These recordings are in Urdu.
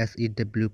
SEW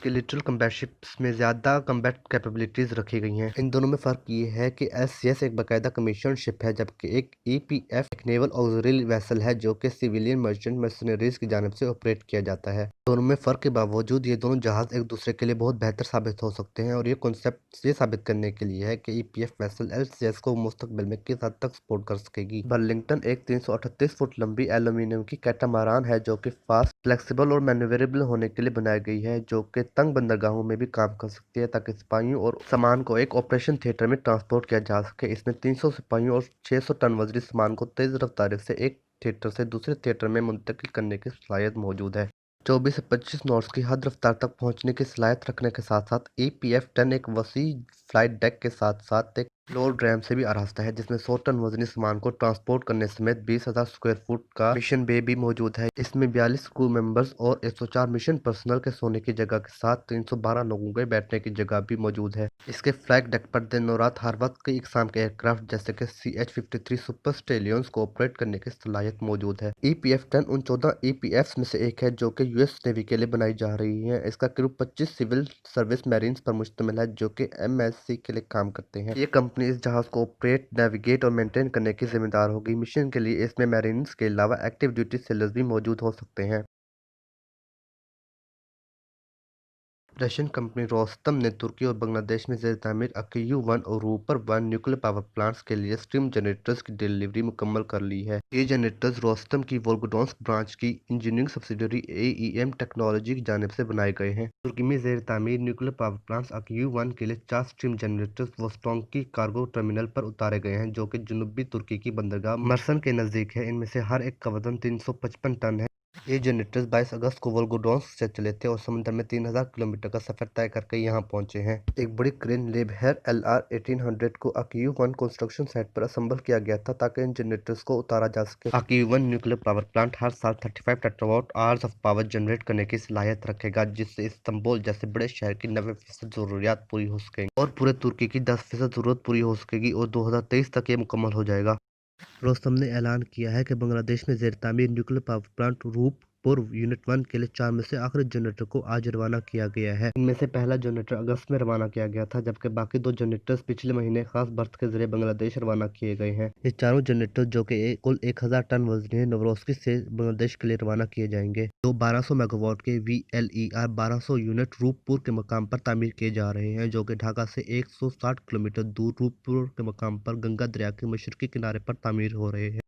کہ لٹرل کمبیٹ شپس میں زیادہ کمبیٹ کیپیبلٹیز رکھی گئی ہیں۔ ان دونوں میں فرق یہ ہے کہ LCS ایک باقاعدہ کمیشن شپ ہے، جبکہ ایک EPF ایک نیول آگزیلری ویسل ہے جو کہ سیویلین مرچنٹ مرسنریز کی جانب سے آپریٹ کیا جاتا ہے۔ دونوں میں فرق کے باوجود یہ دونوں جہاز ایک دوسرے کے لیے بہت بہتر ثابت ہو سکتے ہیں، اور یہ کنسیپٹ یہ ثابت کرنے کے لیے ہے کہ EPF ویسل LCS کو مستقبل میں کس حد تک سپورٹ کر سکے گی۔ برلنگٹن ایک 338 فٹ لمبی ایلومینیم کی کیٹاماران ہے جو کہ فاسٹ، فلیکسیبل اور مینوریبل ہونے کے لیے بنائی گئی ہے، جو کہ تنگ بندرگاہوں میں بھی کام کر سکتی ہے تاکہ سپاہیوں اور سامان کو ایک آپریشن تھیٹر میں ٹرانسپورٹ کیا جا سکے۔ اس میں 300 سپاہیوں اور 600 ٹن وزنی سامان کو تیز رفتاری سے ایک تھیٹر سے دوسرے تھیٹر میں منتقل کرنے کی صلاحیت موجود ہے۔ 24 سے 25 ناٹس کی حد رفتار تک پہنچنے کی صلاحیت رکھنے کے ساتھ ساتھ EPF-10 ایک وسیع فلائٹ ڈیک کے ساتھ ساتھ ایک لوڈ ریم سے بھی آراستہ ہے، جس میں 100 ٹن وزنی سامان کو ٹرانسپورٹ کرنے سمیت 20,000 اسکوائر فٹ کا مشن بے بھی موجود ہے۔ اس میں 42 کرو ممبرز اور 104 مشن پرسنل کے سونے کی جگہ کے ساتھ 312 لوگوں کے بیٹھنے کی جگہ بھی موجود ہے۔ اس کے فلائٹ ڈیک پر دن اور رات ہر وقت کئی اقسام کے ایئرکرافٹ جیسے کہ CH-53 سپر سٹیلیونز کو آپریٹ کرنے کی صلاحیت موجود ہے۔ EPF-10 ان 14 EPFs میں سے ایک ہے جو کہ US نیوی کے لیے بنائی جا رہی ہے۔ اس کا کرو 25 سول سروس میرینز پر مشتمل ہے جو کہ MSC کے لیے کام کرتے ہیں۔ یہ کمپنی اس جہاز کو آپریٹ، نیویگیٹ اور مینٹین کرنے کی ذمہ دار ہوگی۔ مشن کے لیے اس میں میرینز کے علاوہ ایکٹیو ڈیوٹی سیلرز بھی موجود ہو سکتے ہیں۔ رشین کمپنی روستم نے ترکی اور بنگلہ دیش میں زیر تعمیر Akkuyu-1 اور Rooper-1 نیوکلیئر پاور پلانٹس کے لیے اسٹیم جنریٹرز کی ڈیلیوری مکمل کر لی ہے۔ یہ جنریٹرز روستم کی وولگوڈونسک برانچ کی انجینئرنگ سبسیڈری AEM ٹیکنالوجی کی جانب سے بنائے گئے ہیں۔ ترکی میں زیر تعمیر نیوکلیئر پاور پلانٹس Akkuyu-1 کے لیے 4 اسٹیم جنریٹرز ووسٹونکی کارگو ٹرمینل پر اتارے گئے ہیں، جو کہ جنوبی ترکی کی بندرگاہ مرسن کے نزدیک ہے۔ ان میں سے ہر ایک کا وزن 355 ٹن ہے۔ یہ جنریٹرز 22 اگست کو وولگوڈونسک سے چلے تھے اور سمندر میں 3000 کلومیٹر کا سفر طے کر کے یہاں پہنچے ہیں۔ ایک بڑی کرین لیبہر LR-1800 کو Akkuyu-1 کنسٹرکشن سائٹ پر اسمبل کیا گیا تھا تاکہ ان جنریٹرز کو اتارا جا سکے۔ Akkuyu-1 نیوکلیئر پاور پلانٹ ہر سال 35 ٹیٹراواٹ آورز آف پاور جنریٹ کرنے کی صلاحیت رکھے گا، جس سے استنبول جیسے بڑے شہر کی 90% ضروریات پوری ہو سکیں گی اور پورے ترکی کی 10% ضرورت پوری ہو سکے گی، اور 2023 تک یہ مکمل ہو جائے گا۔ روستم نے اعلان کیا ہے کہ بنگلہ دیش میں زیر تعمیر نیوکلیئر پاور پلانٹ روپ-پور یونٹ 1 کے لیے 4 میں سے آخری جنریٹر کو آج روانہ کیا گیا ہے۔ ان میں سے پہلا جنریٹر اگست میں روانہ کیا گیا تھا، جبکہ باقی 2 جنریٹرز پچھلے مہینے خاص برت کے ذریعے بنگلہ دیش روانہ کیے گئے ہیں۔ یہ چاروں جنریٹرز، جو کہ کل 1000 ٹن وزنی ہیں، نوروسکی سے بنگلہ دیش کے لیے روانہ کیے جائیں گے۔ 2 1200 میگا واٹ کے VLER 1200 یونٹ روپ-پور کے مقام پر تعمیر کیے جا رہے ہیں، جو کہ ڈھاکہ سے 160 کلومیٹر دور روپ-پور کے مقام پر گنگا دریا کے مشرقی کنارے پر تعمیر ہو رہے ہیں۔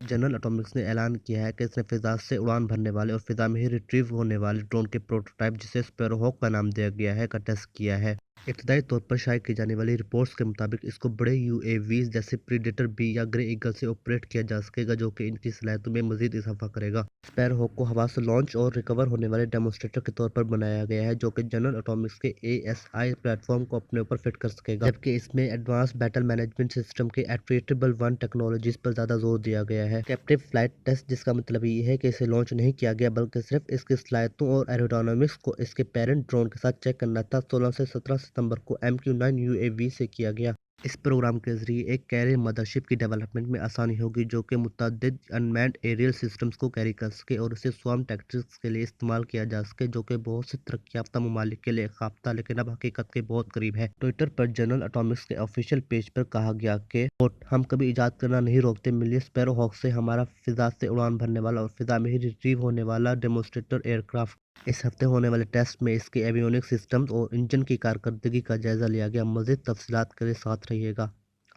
جنرل اٹامکس نے اعلان کیا ہے کہ اس نے فضا سے اڑان بھرنے والے اور فضا میں ہی ریٹریو ہونے والے ڈرون کے پروٹوٹائپ، جسے اسپیرو ہوک کا نام دیا گیا ہے، کا ٹیسٹ کیا ہے۔ ابتدائی طور پر شائع کی جانے والی رپورٹس کے مطابق اس کو بڑے UAVs جیسے پریڈیٹر B یا گرے ایگل سے آپریٹ کیا جا سکے گا، جو کہ ان کی صلاحیتوں میں مزید اضافہ کرے گا۔ اسپیرو ہوک کو ہوا سے لانچ اور ریکور ہونے والے ڈیمونسٹریٹر کے طور پر بنایا گیا ہے، جو کہ جنرل اٹامکس کے ASI پلیٹ فارم کو اپنے اوپر فٹ کر سکے گا، جبکہ اس میں ایڈوانس بیٹل مینجمنٹ سسٹم کے Attritable-1 ٹیکنالوجیز پر زیادہ زور دیا گیا ہے۔ کیپٹیو فلائٹ ٹیسٹ، جس کا مطلب یہ ہے کہ اسے لانچ نہیں کیا گیا بلکہ صرف اس کی صلاحیتوں اور ایروڈائنامکس کو اس کے پیرنٹ ڈرون کے ساتھ چیک کرنا تھا، 16 سے 17 ستمبر کو MQ-9 UAV سے کیا گیا۔ اس پروگرام کے ذریعے ایک کیریئر مدر شپ کی ڈیولپمنٹ میں آسانی ہوگی، جو کہ متعدد انمینڈ ایریل سسٹمز کو کیری کر سکے اور اسے سوارم ٹیکٹکس کے لیے استعمال کیا جا سکے، جو کہ بہت سے ترقی یافتہ ممالک کے لیے ایک خواب تھا لیکن اب حقیقت کے بہت قریب ہے۔ ٹوئٹر پر جنرل اٹامکس کے آفیشیل پیج پر کہا گیا کہ ہم کبھی ایجاد کرنا نہیں روکتے، ملیے اسپیرو ہوک سے ہمارا فضا سے اڑان بھرنے والا اور فضا میں ہی ریٹریو ہونے والا ڈیمونسٹریٹر ایئر کرافٹ۔ اس ہفتے ہونے والے ٹیسٹ میں اس کے ایویونکس سسٹمز اور انجن کی کارکردگی کا جائزہ لیا گیا۔ مزید تفصیلات کے لیے ساتھ رہیے گا۔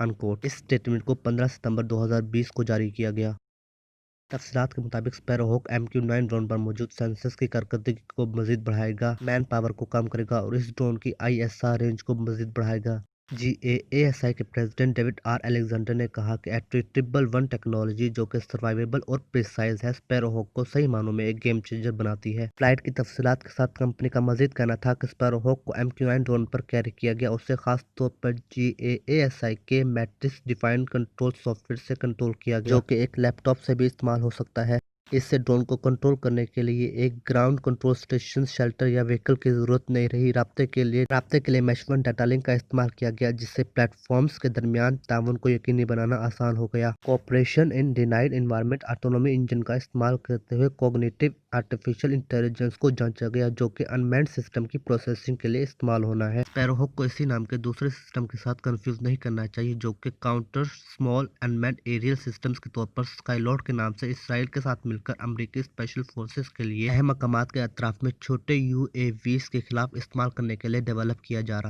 اس سٹیٹمنٹ کو 15 ستمبر 2020 کو جاری کیا گیا۔ تفصیلات کے مطابق اسپیرو ہوک MQ-9 ڈرون پر موجود سینسرز کی کارکردگی کو مزید بڑھائے گا، مین پاور کو کم کرے گا اور اس ڈرون کی ISR رینج کو مزید بڑھائے گا۔ GAASI کے پریزیڈنٹ ڈیوڈ آر الیگزینڈر نے کہا کہ Attritable-1 ٹیکنالوجی، جو کہ سروائیویبل اور پریسائز ہے، اسپیرو ہوک کو صحیح معنوں میں ایک گیم چینجر بناتی ہے۔ فلائٹ کی تفصیلات کے ساتھ کمپنی کا مزید کہنا تھا کہ اسپیرو ہوک کو MQ-9 ڈرون پر کیری کیا گیا، اسے خاص طور پر GAASI کے matrix defined control soft where سے کنٹرول کیا گیا، جو کہ ایک لیپ ٹاپ سے بھی استعمال ہو سکتا ہے۔ اس سے ڈرون کو کنٹرول کرنے کے لیے ایک گراؤنڈ کنٹرول اسٹیشن، شیلٹر یا وہیکل کی ضرورت نہیں رہی۔ رابطے کے لیے میشون ڈیٹا لنک کا استعمال کیا گیا، جس سے پلیٹ فارمز کے درمیان تعاون کو یقینی بنانا آسان ہو گیا۔ کوآپریشن ان ڈینائڈ انوائرمنٹ آٹونومی انجن کا استعمال کرتے ہوئے کوگنیٹو آرٹیفیشل انٹیلیجنس کو جانچا گیا، جو کہ ان مینڈ سسٹم کی پروسیسنگ کے لیے استعمال ہونا ہے۔ اسپیروہوک کو اسی نام کے دوسرے سسٹم کے ساتھ کنفیوز نہیں کرنا چاہیے، جو کہ کاؤنٹر اسمال ان مینڈ ایریل سسٹمز کے طور پر اسکائیلوڈ کے نام سے اسرائیل کے ساتھ مل کر امریکی اسپیشل فورسز کے لیے اہم مقامات کے اطراف میں چھوٹے UAVs کے خلاف استعمال کرنے کے لیے ڈیولپ کیا جا رہا ہے۔